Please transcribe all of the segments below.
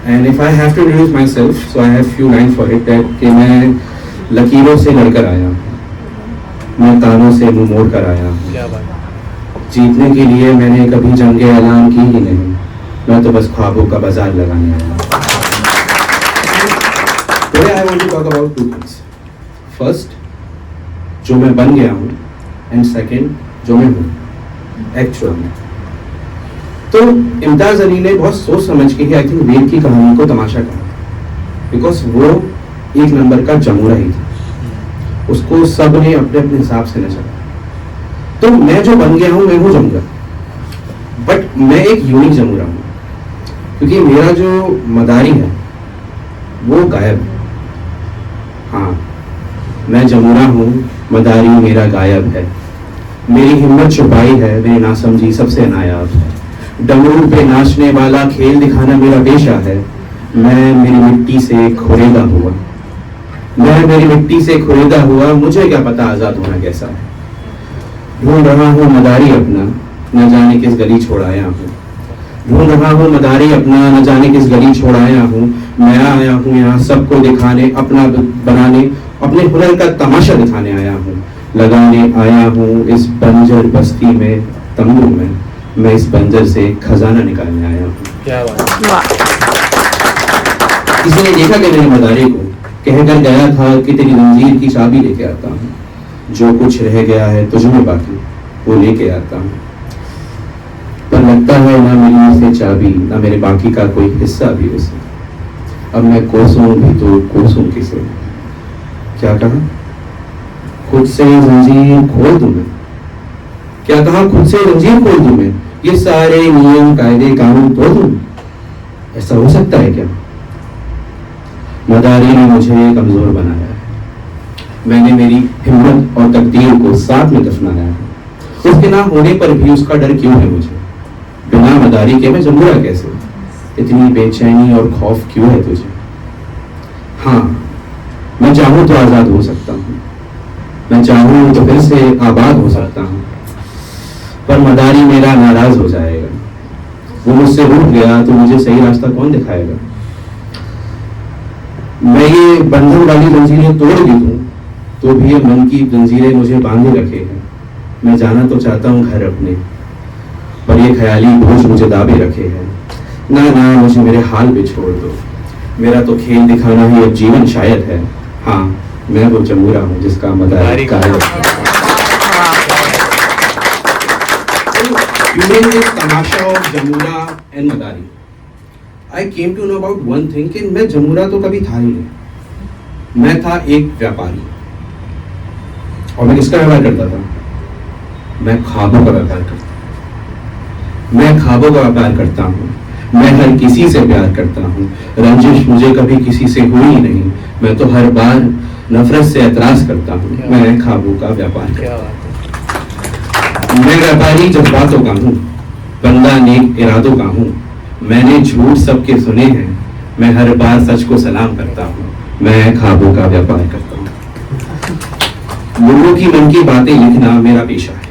And if I have to introduce myself, so I have few line for it that कि मैं लकीरों से लड़कर आया हूँ, मैं तानों से मुंह मोड़ कर आया हूँ। जीतने के लिए मैंने कभी जंग ऐलान की ही नहीं, मैं तो बस ख्वाबों का बाजार लगाने आया हूँ। Today I want to talk about two things. First, जो मैं बन गया हूँ, एंड सेकेंड, जो मैं हूँ एक्चुअल में। तो इम्तियाज अली ने बहुत सोच समझ के ही आई थिंक वेद की कहानी को तमाशा कहा, बिकॉज वो एक नंबर का जमूरा ही था, उसको सब ने अपने अपने हिसाब से नचा। तो मैं जो बन गया हूँ मैं हूँ जमूरा, बट मैं एक यूनिक जमूरा हूँ, क्योंकि मेरा जो मदारी है वो गायब है। हाँ, मैं जमूरा हूँ, मदारी मेरा गायब है, मेरी हिम्मत छुपाई है, मेरी नासमझी सबसे नायाब है, डमरू पे नाचने वाला खेल दिखाना मेरा पेशा है, मैं मेरी मिट्टी से खुरेदा हुआ, मैं मेरी मिट्टी से खुरेदा हुआ, मुझे क्या पता आजाद होना कैसा है। ढूंढ रहा हूँ मदारी अपना, न जाने किस गली छोड़ आया हूँ, ढूंढ रहा हूँ मदारी अपना, न जाने किस गली छोड़ आया हूँ। मैं आया हूँ यहाँ सबको दिखाने, अपना बनाने, अपने हुनर का तमाशा दिखाने आया हूँ, लगाने आया हूँ इस बंजर बस्ती में तंबू में, मैं इस बंजर से खजाना निकालने आया हूँ। क्या बात। किसी ने देखा कि मेरी मदारी को, कहकर गया था कि तेरी जंजीर की चाबी लेके आता हूँ, जो कुछ रह गया है तुझ में बाकी वो लेके आता हूँ। पर लगता है ना मेरी से चाबी, ना मेरे बाकी का कोई हिस्सा भी उसे। अब मैं कोसूं भी तो कोसूं किसे। क्या कहा? खुद से जंजीर खोल दूं मैं। क्या कहा? खुद से जंजीर खोल दूं मैं, ये सारे नियम कायदे कानून तोड़ दूं। ऐसा हो सकता है क्या? मदारी ने मुझे कमजोर बनाया है, मैंने मेरी हिम्मत और तकदीर को साथ में दफनाया है। उसके ना होने पर भी उसका डर क्यों है मुझे? बिना मदारी के मैं जमूरा कैसे? इतनी बेचैनी और खौफ क्यों है तुझे? हाँ, मैं चाहूं तो आजाद हो सकता हूँ, मैं चाहूं तो फिर से आबाद हो सकता हूँ, पर मदारी मेरा नाराज हो जाएगा। वो मुझसे रूठ गया तो मुझे सही रास्ता कौन दिखाएगा? मैं ये बंधन वाली जंजीरें तोड़ भी दूं तो भी ये मन की जंजीरें मुझे बांधे रखे हैं। मैं जाना तो चाहता हूँ घर अपने, पर ये ख्याली बोझ मुझे दाबे रखे हैं। ना ना, मुझे मेरे हाल पे छोड़ दो, मेरा तो खेल दिखाना ही अब जीवन शायद है। हाँ, मैं वो जमूरा हूँ जिसका मदारी गायब है। During this Tamasha of जमूरा and Madari, I came to know about one thing कि मैं जमूरा तो कभी था ही नहीं। मैं था एक व्यापारी, और मैं किसका व्यापार करता था? मैं ख्वाबों का व्यापार करता हूँ। मैं ख्वाबों का व्यापार करता हूँ, मैं हर किसी से प्यार करता हूँ, रंजिश मुझे कभी किसी से हुई ही नहीं, मैं तो हर बार नफरत से एतराज करता हूँ। मैं ख्वाबों का व्यापार करता हूँ। मैं व्यापारी जज्बातों का हूँ, बंदा नेक इरादों का हूँ, मैंने झूठ सबके सुने हैं, मैं हर बार सच को सलाम करता हूँ। मैं ख्वाबों का व्यापार करता हूँ। लोगों की मन की बातें लिखना मेरा पेशा है।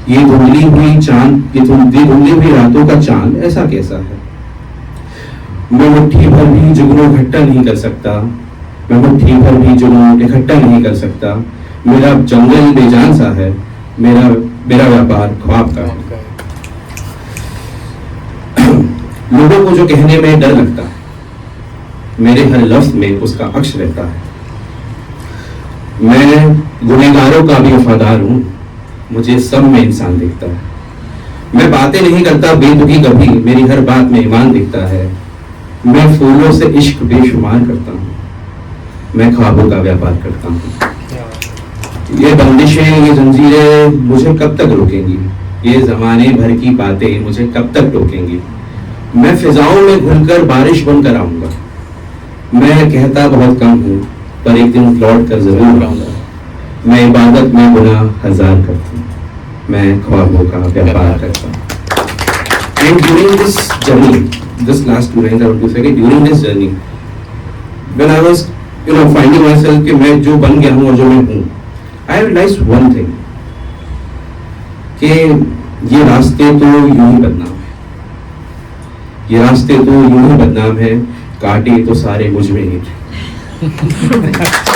ये धुंधली हुई चांद, ये धुंधली हुई रातों का चांद ऐसा कैसा है? मैं मुट्ठी भर भी जुगनू इकट्ठा नहीं कर सकता, मैं मुट्ठी भर भी जुगनू इकट्ठा नहीं कर सकता। मेरा जंगल बेजान सा है, मेरा व्यापार ख्वाब का है। लोगों को जो कहने में डर लगता है, मेरे हर लफ्ज में उसका अक्स रहता है। मैं गुनहगारों का भी वफादार हूँ, मुझे सब में इंसान दिखता है। मैं बातें नहीं करता बेतुकी कभी, मेरी हर बात में ईमान दिखता है। मैं फूलों से इश्क बेशुमार करता हूँ, मैं ख्वाबों का व्यापार करता हूँ। ये बंदिशें, ये जंजीरें मुझे कब तक रोकेंगी? ये जमाने भर की बातें मुझे कब तक टोकेंगी? मैं फिजाओं में घुलकर बारिश बनकर आऊंगा। मैं कहता बहुत कम हूँ, पर एक दिन लौट कर जरूर आऊंगा। मैं इबादत में गुनाह हजार करता हूँ, मैं ख्वाबों का व्यापार करता हूँ। And during this journey, this last 2 lines I want to say, during this journey, when I was, finding myself कि मैं जो बन गया हूँ और जो मैं हूँ, I realized one thing कि ये रास्ते तो यूं ही बदनाम है। ये रास्ते तो यूं ही बदनाम है, कांटे तो सारे मुझ में ही थे।